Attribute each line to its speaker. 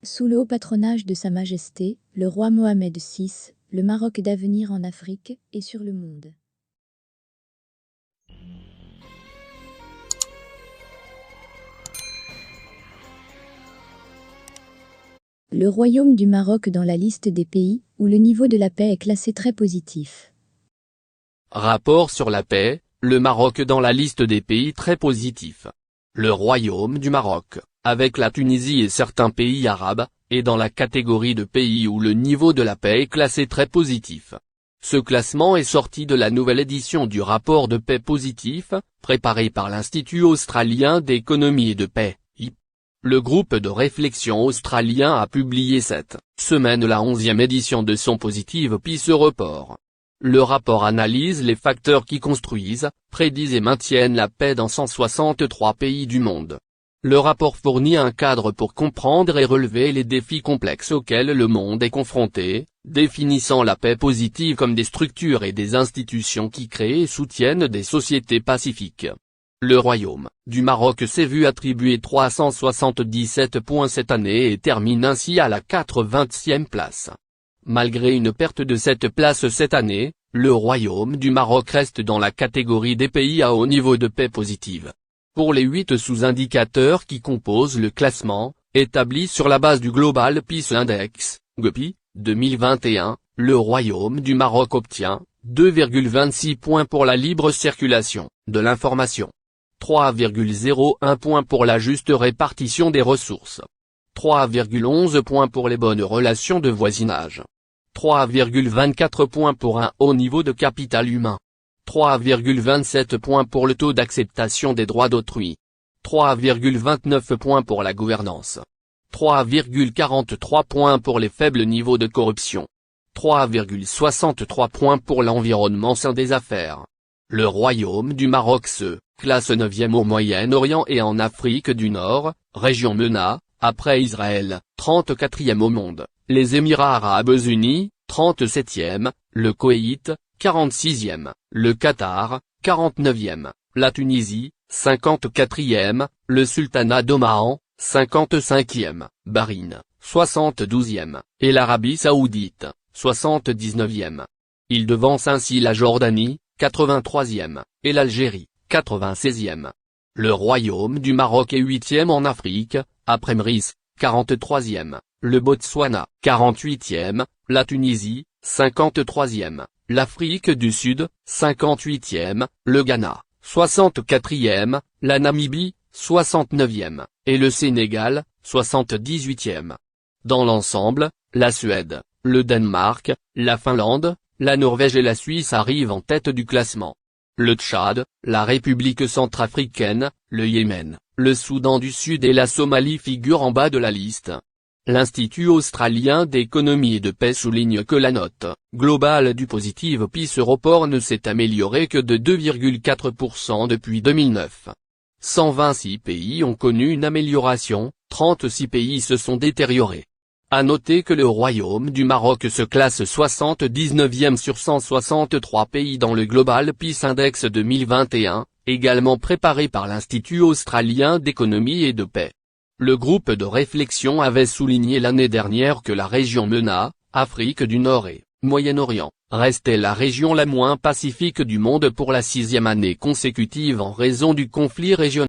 Speaker 1: Sous le haut patronage de Sa Majesté, le roi Mohamed VI, le Maroc d'avenir en Afrique et sur le monde. Le Royaume du Maroc dans la liste des pays où le niveau de la paix est classé très positif.
Speaker 2: Rapport sur la paix, le Maroc dans la liste des pays très positifs. Le Royaume du Maroc, avec la Tunisie et certains pays arabes, est dans la catégorie de pays où le niveau de la paix est classé très positif. Ce classement est sorti de la nouvelle édition du rapport de paix positif, préparé par l'Institut australien d'économie et de paix, IP. Le groupe de réflexion australien a publié cette semaine la 11e édition de son Positive Peace Report. Le rapport analyse les facteurs qui construisent, prédisent et maintiennent la paix dans 163 pays du monde. Le rapport fournit un cadre pour comprendre et relever les défis complexes auxquels le monde est confronté, définissant la paix positive comme des structures et des institutions qui créent et soutiennent des sociétés pacifiques. Le Royaume du Maroc s'est vu attribuer 377 points cette année et termine ainsi à la 80e place. Malgré une perte de cette place cette année, le Royaume du Maroc reste dans la catégorie des pays à haut niveau de paix positive. Pour les 8 sous-indicateurs qui composent le classement, établi sur la base du Global Peace Index, GPI, 2021, le Royaume du Maroc obtient 2,26 points pour la libre circulation de l'information, 3,01 points pour la juste répartition des ressources, 3,11 points pour les bonnes relations de voisinage, 3,24 points pour un haut niveau de capital humain, 3,27 points pour le taux d'acceptation des droits d'autrui, 3,29 points pour la gouvernance, 3,43 points pour les faibles niveaux de corruption, 3,63 points pour l'environnement sain des affaires. Le Royaume du Maroc se classe 9e au Moyen-Orient et en Afrique du Nord, région MENA, après Israël, 34e au monde, les Émirats arabes unis, 37e, le Koweït, 46e, le Qatar, 49e, la Tunisie, 54e, le Sultanat d'Oman, 55e, Bahreïn, 72e, et l'Arabie Saoudite, 79e. Il devance ainsi la Jordanie, 83e, et l'Algérie, 96e. Le Royaume du Maroc est 8e en Afrique, après Maurice, 43e, le Botswana, 48e, la Tunisie, 53e, l'Afrique du Sud, 58e, le Ghana, 64e, la Namibie, 69e, et le Sénégal, 78e. Dans l'ensemble, la Suède, le Danemark, la Finlande, la Norvège et la Suisse arrivent en tête du classement. Le Tchad, la République centrafricaine, le Yémen, le Soudan du Sud et la Somalie figurent en bas de la liste. L'Institut australien d'économie et de paix souligne que la note globale du Positive Peace Report ne s'est améliorée que de 2,4% depuis 2009. 126 pays ont connu une amélioration, 36 pays se sont détériorés. À noter que le Royaume du Maroc se classe 79e sur 163 pays dans le Global Peace Index 2021, également préparé par l'Institut australien d'économie et de paix. Le groupe de réflexion avait souligné l'année dernière que la région MENA, Afrique du Nord et Moyen-Orient, restait la région la moins pacifique du monde pour la 6e année consécutive en raison du conflit régional.